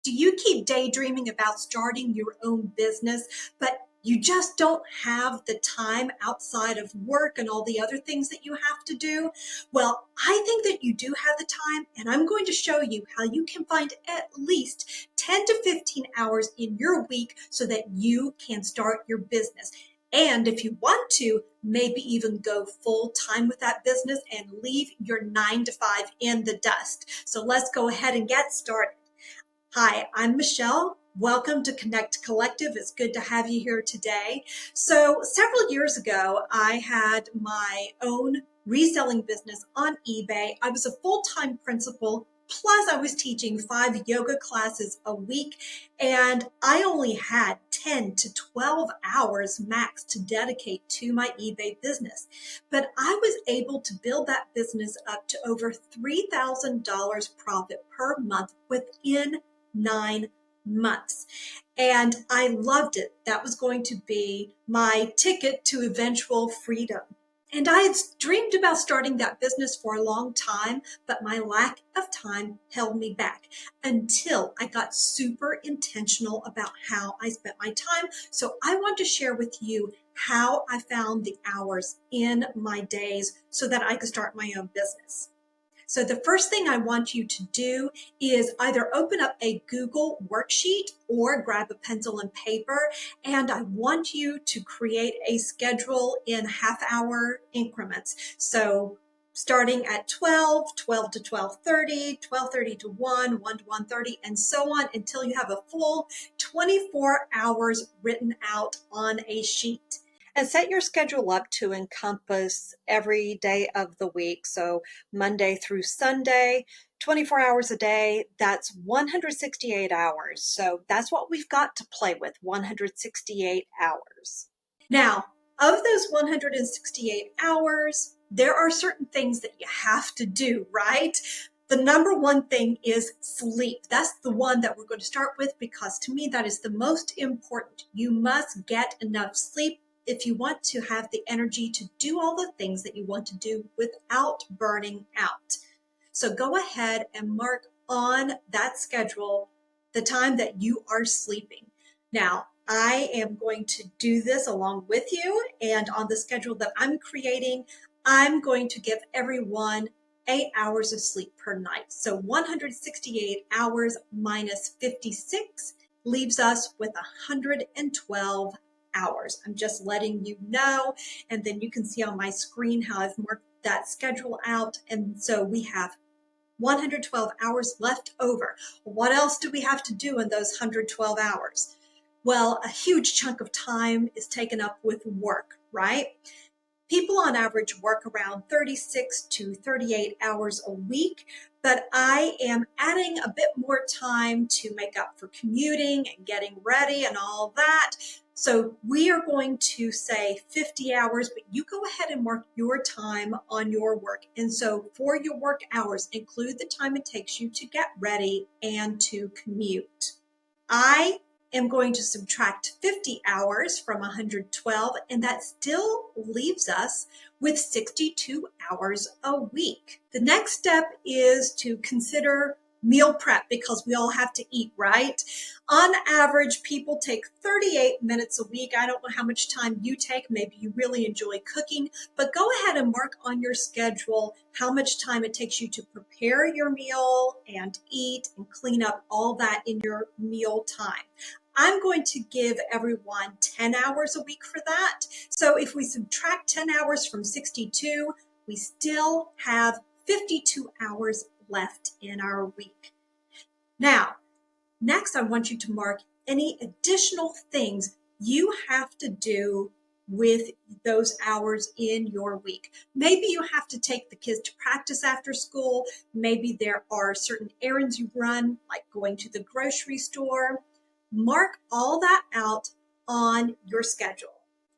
Do you keep daydreaming about starting your own business, but you just don't have the time outside of work and all the other things that you have to do? Well, I think that you do have the time, and I'm going to show you how you can find at least 10 to 15 hours in your week so that you can start your business. And if you want to, maybe even go full time with that business and leave your 9 to 5 in the dust. So let's go ahead and get started. Hi, I'm Michelle. Welcome to Connect Collective. It's good to have you here today. So several years ago, I had my own reselling business on eBay. I was a full-time principal, plus I was teaching 5 yoga classes a week, and I only had 10 to 12 hours max to dedicate to my eBay business. But I was able to build that business up to over $3,000 profit per month within 9 months. And I loved it. That was going to be my ticket to eventual freedom. And I had dreamed about starting that business for a long time, but my lack of time held me back until I got super intentional about how I spent my time. So I want to share with you how I found the hours in my days so that I could start my own business. So the first thing I want you to do is either open up a Google worksheet or grab a pencil and paper, and I want you to create a schedule in half-hour increments. So starting at 12, 12 to 12:30, 12:30 to 1, 1 to 1:30, and so on until you have a full 24 hours written out on a sheet. And set your schedule up to encompass every day of the week. So Monday through Sunday, 24 hours a day, that's 168 hours. So that's what we've got to play with, 168 hours. Now, of those 168 hours, there are certain things that you have to do, right? The number one thing is sleep. That's the one that we're going to start with because to me, that is the most important. You must get enough sleep if you want to have the energy to do all the things that you want to do without burning out. So go ahead and mark on that schedule the time that you are sleeping. Now, I am going to do this along with you, and on the schedule that I'm creating, I'm going to give everyone 8 hours of sleep per night. So 168 hours minus 56 leaves us with 112 hours. I'm just letting you know, and then you can see on my screen how I've marked that schedule out. And so we have 112 hours left over. What else do we have to do in those 112 hours? Well, a huge chunk of time is taken up with work, right? People on average work around 36 to 38 hours a week, but I am adding a bit more time to make up for commuting and getting ready and all that. So we are going to say 50 hours, but you go ahead and mark your time on your work. And so for your work hours, include the time it takes you to get ready and to commute. I am going to subtract 50 hours from 112, and that still leaves us with 62 hours a week. The next step is to consider meal prep because we all have to eat, right? On average, people take 38 minutes a week. I don't know how much time you take. Maybe you really enjoy cooking, but go ahead and mark on your schedule how much time it takes you to prepare your meal and eat and clean up all that in your meal time. I'm going to give everyone 10 hours a week for that. So if we subtract 10 hours from 62, we still have 52 hours left in our week. Now, next I want you to mark any additional things you have to do with those hours in your week. Maybe you have to take the kids to practice after school. Maybe there are certain errands you run, like going to the grocery store. Mark all that out on your schedule.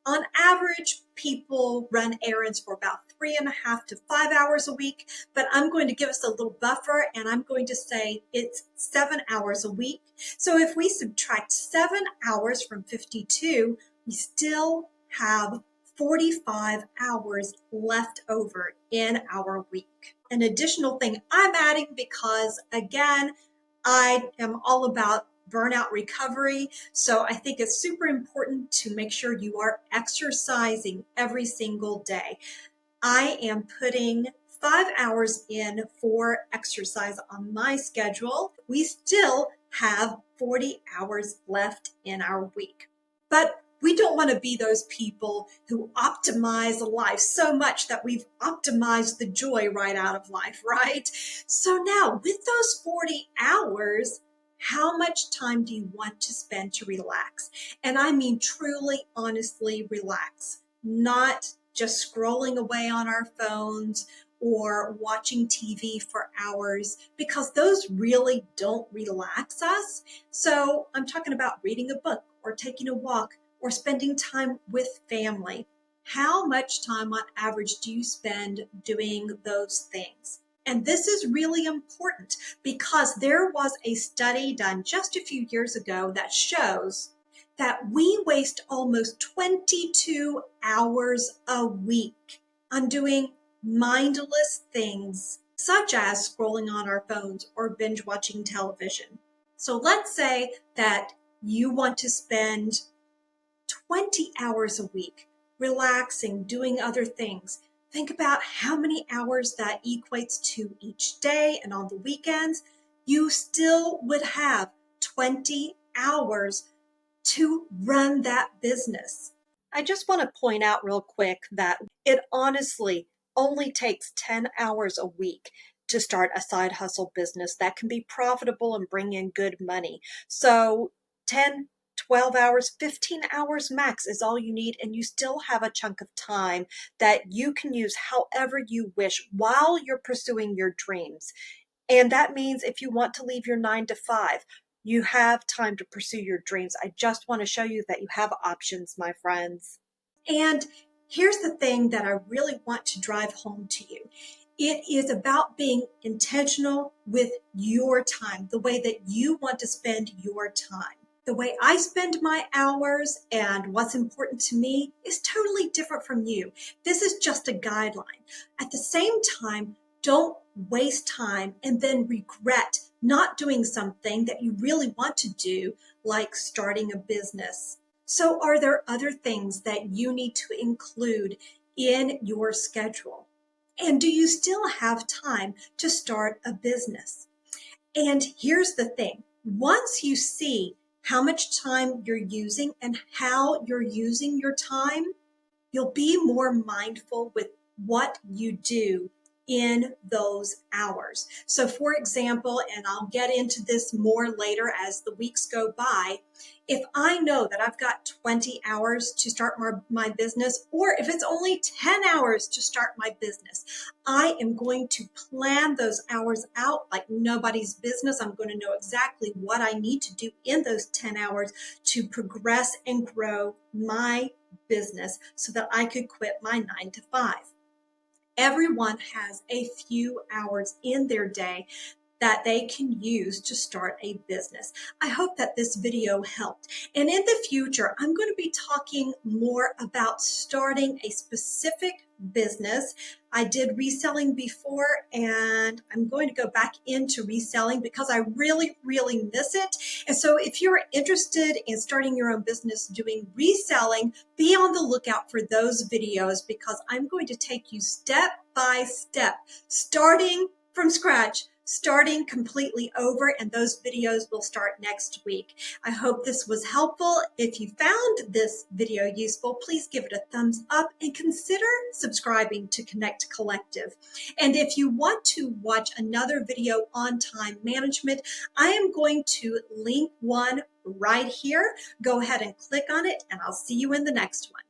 On average, people run errands for about 3.5 to 5 hours a week, but I'm going to give us a little buffer and I'm going to say it's 7 hours a week. So if we subtract 7 hours from 52, we still have 45 hours left over in our week. An additional thing I'm adding because, again, I am all about burnout recovery, so I think it's super important to make sure you are exercising every single day. I am putting 5 hours in for exercise on my schedule. We still have 40 hours left in our week. But we don't want to be those people who optimize life so much that we've optimized the joy right out of life, right? So now with those 40 hours, how much time do you want to spend to relax? And I mean truly, honestly relax, not just scrolling away on our phones or watching TV for hours, because those really don't relax us. So I'm talking about reading a book or taking a walk or spending time with family. How much time on average do you spend doing those things? And this is really important because there was a study done just a few years ago that shows that we waste almost 22 hours a week on doing mindless things such as scrolling on our phones or binge watching television. So let's say that you want to spend 20 hours a week relaxing, doing other things. Think about how many hours that equates to each day, and on the weekends, you still would have 20 hours to run that business. I just want to point out real quick that it honestly only takes 10 hours a week to start a side hustle business that can be profitable and bring in good money. So 10, 12 hours, 15 hours max is all you need, and you still have a chunk of time that you can use however you wish while you're pursuing your dreams. And that means if you want to leave your 9 to 5, you have time to pursue your dreams. I just want to show you that you have options, my friends. And here's the thing that I really want to drive home to you. It is about being intentional with your time, the way that you want to spend your time. The way I spend my hours and what's important to me is totally different from you. This is just a guideline. At the same time, don't waste time and then regret not doing something that you really want to do, like starting a business. So are there other things that you need to include in your schedule? And do you still have time to start a business? And here's the thing. Once you see how much time you're using and how you're using your time, you'll be more mindful with what you do in those hours. So for example, and I'll get into this more later as the weeks go by, if I know that I've got 20 hours to start my business, or if it's only 10 hours to start my business, I am going to plan those hours out like nobody's business. I'm going to know exactly what I need to do in those 10 hours to progress and grow my business so that I could quit my 9 to 5. Everyone has a few hours in their day that they can use to start a business. I hope that this video helped. And in the future, I'm going to be talking more about starting a specific business. I did reselling before, and I'm going to go back into reselling because I really, really miss it. And so if you're interested in starting your own business doing reselling, be on the lookout for those videos because I'm going to take you step by step, starting from scratch, starting completely over, and those videos will start next week. I hope this was helpful. If you found this video useful, please give it a thumbs up and consider subscribing to Connect Collective. And if you want to watch another video on time management, I am going to link one right here. Go ahead and click on it, and I'll see you in the next one.